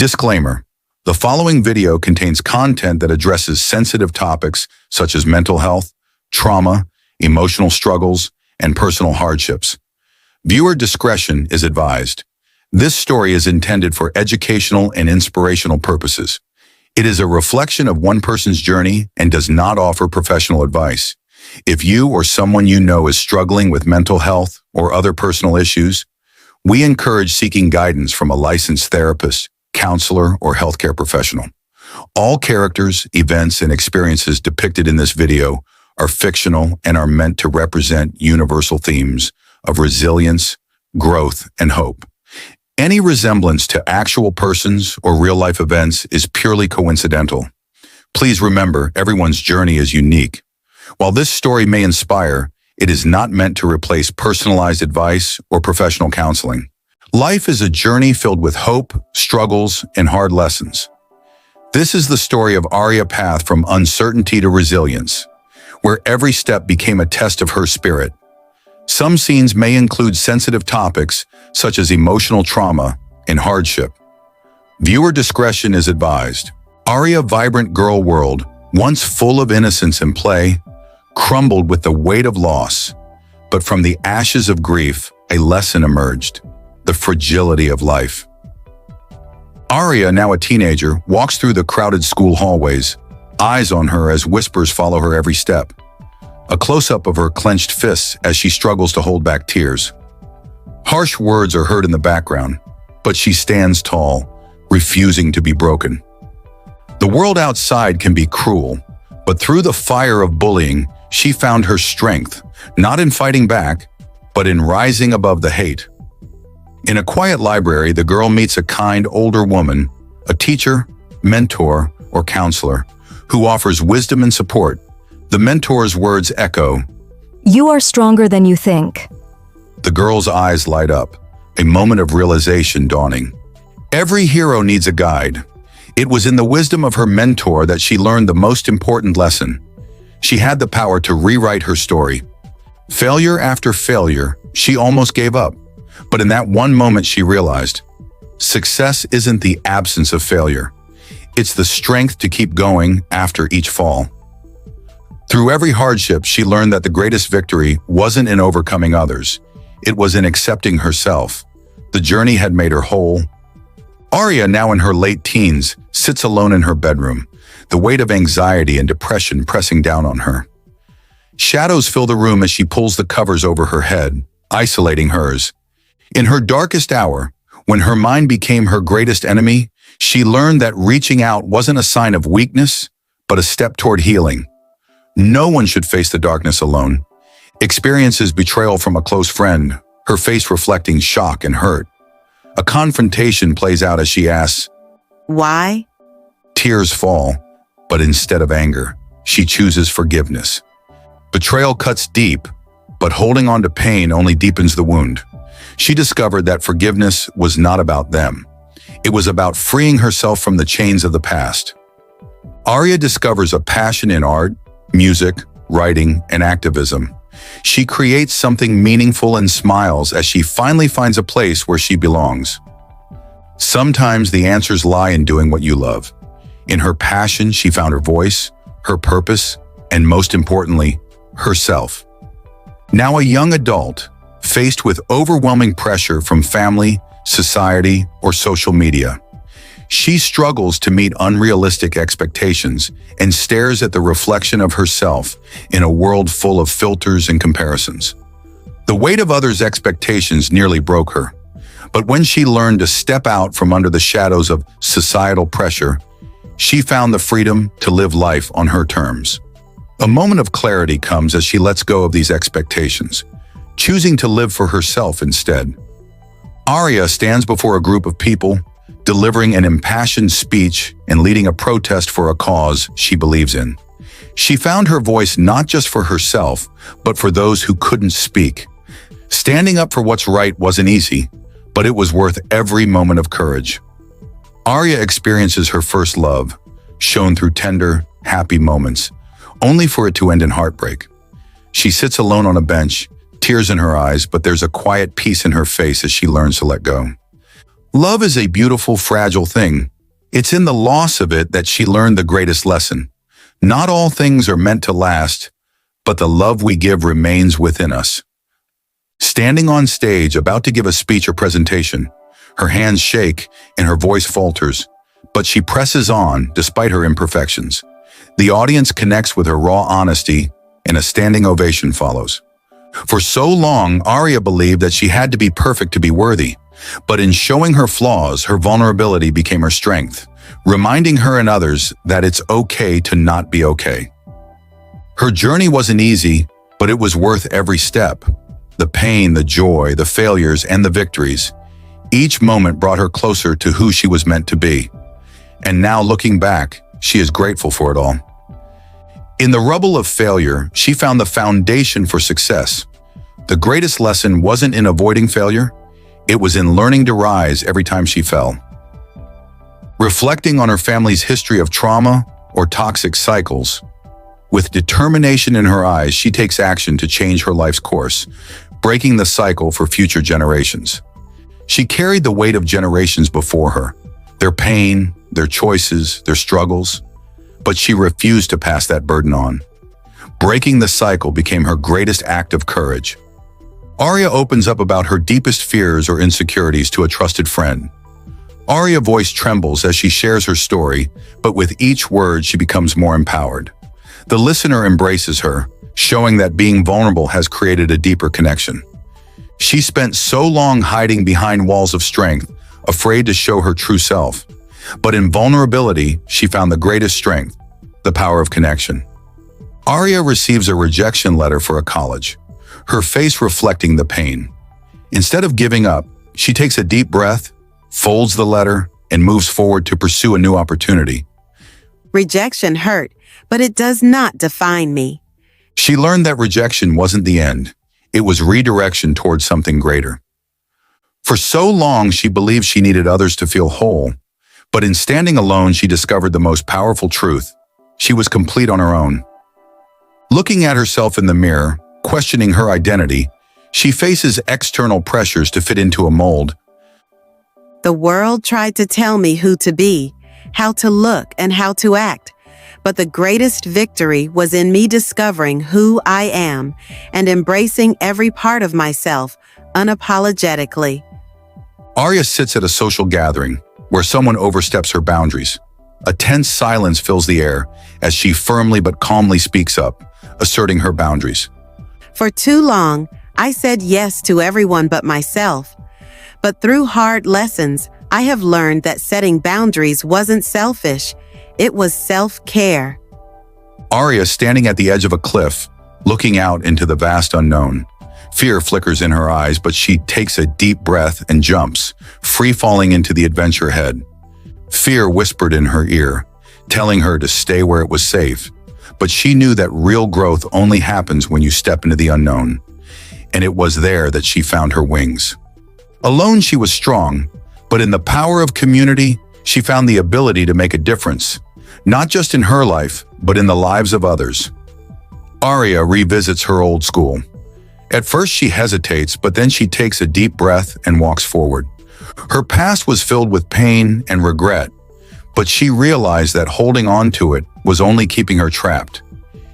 Disclaimer: the following video contains content that addresses sensitive topics such as mental health, trauma, emotional struggles, and personal hardships. Viewer discretion is advised. This story is intended for educational and inspirational purposes. It is a reflection of one person's journey and does not offer professional advice. If you or someone you know is struggling with mental health or other personal issues, we encourage seeking guidance from a licensed therapist, counselor, or healthcare professional. All characters, events, and experiences depicted in this video are fictional and are meant to represent universal themes of resilience, growth, and hope. Any resemblance to actual persons or real-life events is purely coincidental. Please remember, everyone's journey is unique. While this story may inspire, it is not meant to replace personalized advice or professional counseling. Life is a journey filled with hope, struggles, and hard lessons. This is the story of Arya's path from uncertainty to resilience, where every step became a test of her spirit. Some scenes may include sensitive topics such as emotional trauma and hardship. Viewer discretion is advised. Aria's vibrant girl world, once full of innocence and play, crumbled with the weight of loss. But from the ashes of grief, a lesson emerged: the fragility of life. Arya, now a teenager, walks through the crowded school hallways, eyes on her as whispers follow her every step. A close-up of her clenched fists as she struggles to hold back tears. Harsh words are heard in the background, but she stands tall, refusing to be broken. The world outside can be cruel, but through the fire of bullying, she found her strength, not in fighting back, but in rising above the hate. In a quiet library, the girl meets a kind older woman, a teacher, mentor, or counselor, who offers wisdom and support. The mentor's words echo, "You are stronger than you think." The girl's eyes light up, a moment of realization dawning. Every hero needs a guide. It was in the wisdom of her mentor that she learned the most important lesson. She had the power to rewrite her story. Failure after failure, she almost gave up. But in that one moment she realized, success isn't the absence of failure. It's the strength to keep going after each fall. Through every hardship, she learned that the greatest victory wasn't in overcoming others. It was in accepting herself. The journey had made her whole. Arya, now in her late teens, sits alone in her bedroom, the weight of anxiety and depression pressing down on her. Shadows fill the room as she pulls the covers over her head, isolating hers. In her darkest hour, when her mind became her greatest enemy, she learned that reaching out wasn't a sign of weakness, but a step toward healing. No one should face the darkness alone. Experiences betrayal from a close friend, her face reflecting shock and hurt. A confrontation plays out as she asks, "Why?" Tears fall, but instead of anger, she chooses forgiveness. Betrayal cuts deep, but holding on to pain only deepens the wound. She discovered that forgiveness was not about them. It was about freeing herself from the chains of the past. Arya discovers a passion in art, music, writing, and activism. She creates something meaningful and smiles as she finally finds a place where she belongs. Sometimes the answers lie in doing what you love. In her passion, she found her voice, her purpose, and most importantly, herself. Now a young adult, faced with overwhelming pressure from family, society, or social media, she struggles to meet unrealistic expectations and stares at the reflection of herself in a world full of filters and comparisons. The weight of others' expectations nearly broke her, but when she learned to step out from under the shadows of societal pressure, she found the freedom to live life on her terms. A moment of clarity comes as she lets go of these expectations, choosing to live for herself instead. Arya stands before a group of people, delivering an impassioned speech and leading a protest for a cause she believes in. She found her voice not just for herself, but for those who couldn't speak. Standing up for what's right wasn't easy, but it was worth every moment of courage. Arya experiences her first love, shown through tender, happy moments, only for it to end in heartbreak. She sits alone on a bench, tears in her eyes, but there's a quiet peace in her face as she learns to let go. Love is a beautiful, fragile thing, It's in the loss of it that she learned the greatest lesson. Not all things are meant to last, but the love we give remains within us. Standing on stage, about to give a speech or presentation, her hands shake and her voice falters, but she presses on despite her imperfections. The audience connects with her raw honesty, and a standing ovation follows. For so long, Arya believed that she had to be perfect to be worthy, but in showing her flaws, her vulnerability became her strength, reminding her and others that it's okay to not be okay. Her journey wasn't easy, but it was worth every step. The pain, the joy, the failures, and the victories. Each moment brought her closer to who she was meant to be. And now, looking back, she is grateful for it all. In the rubble of failure, she found the foundation for success. The greatest lesson wasn't in avoiding failure, it was in learning to rise every time she fell. Reflecting on her family's history of trauma or toxic cycles, with determination in her eyes, she takes action to change her life's course, breaking the cycle for future generations. She carried the weight of generations before her, their pain, their choices, their struggles, but she refused to pass that burden on. Breaking the cycle became her greatest act of courage. Arya opens up about her deepest fears or insecurities to a trusted friend. Arya's voice trembles as she shares her story, but with each word she becomes more empowered. The listener embraces her, showing that being vulnerable has created a deeper connection. She spent so long hiding behind walls of strength, afraid to show her true self. But in vulnerability, she found the greatest strength, the power of connection. Arya receives a rejection letter for a college, her face reflecting the pain. Instead of giving up, she takes a deep breath, folds the letter, and moves forward to pursue a new opportunity. Rejection hurt, but it does not define me. She learned that rejection wasn't the end. It was redirection towards something greater. For so long, she believed she needed others to feel whole. But in standing alone, she discovered the most powerful truth. She was complete on her own. Looking at herself in the mirror, questioning her identity, she faces external pressures to fit into a mold. The world tried to tell me who to be, how to look, and how to act. But the greatest victory was in me discovering who I am and embracing every part of myself unapologetically. Arya sits at a social gathering where someone oversteps her boundaries. A tense silence fills the air as she firmly but calmly speaks up, asserting her boundaries. For too long, I said yes to everyone but myself. But through hard lessons, I have learned that setting boundaries wasn't selfish. It was self-care. Arya, standing at the edge of a cliff, looking out into the vast unknown. Fear flickers in her eyes, but she takes a deep breath and jumps, free-falling into the adventure ahead. Fear whispered in her ear, telling her to stay where it was safe. But she knew that real growth only happens when you step into the unknown. And it was there that she found her wings. Alone, she was strong, but in the power of community, she found the ability to make a difference, not just in her life, but in the lives of others. Arya revisits her old school. At first she hesitates, but then she takes a deep breath and walks forward. Her past was filled with pain and regret, but she realized that holding on to it was only keeping her trapped.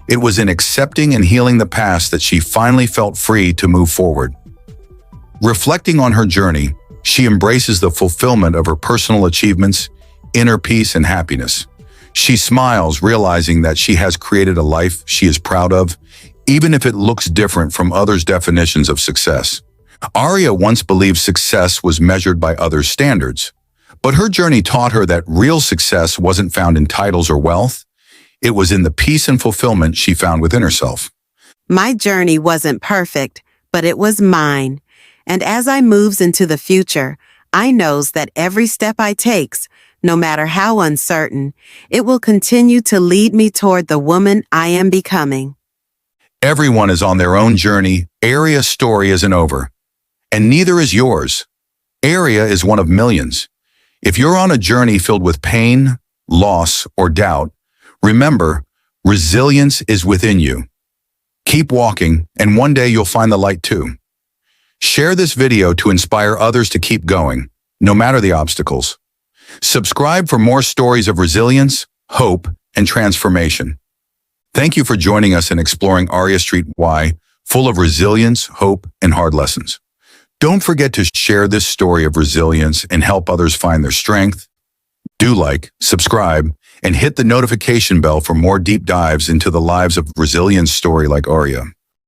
It was in accepting and healing the past that she finally felt free to move forward. Reflecting on her journey, she embraces the fulfillment of her personal achievements, inner peace, and happiness. She smiles, realizing that she has created a life she is proud of, even if it looks different from others' definitions of success. Arya once believed success was measured by others' standards, but her journey taught her that real success wasn't found in titles or wealth. It was in the peace and fulfillment she found within herself. My journey wasn't perfect, but it was mine. And as I moves into the future, I knows that every step I takes, no matter how uncertain, it will continue to lead me toward the woman I am becoming. Everyone is on their own journey. Aria's story isn't over. And neither is yours. Arya is one of millions. If you're on a journey filled with pain, loss, or doubt, remember, resilience is within you. Keep walking, and one day you'll find the light too. Share this video to inspire others to keep going, no matter the obstacles. Subscribe for more stories of resilience, hope, and transformation. Thank you for joining us in exploring Arya Street Y, full of resilience, hope, and hard lessons. Don't forget to share this story of resilience and help others find their strength. Do like, subscribe, and hit the notification bell for more deep dives into the lives of resilience story like Arya.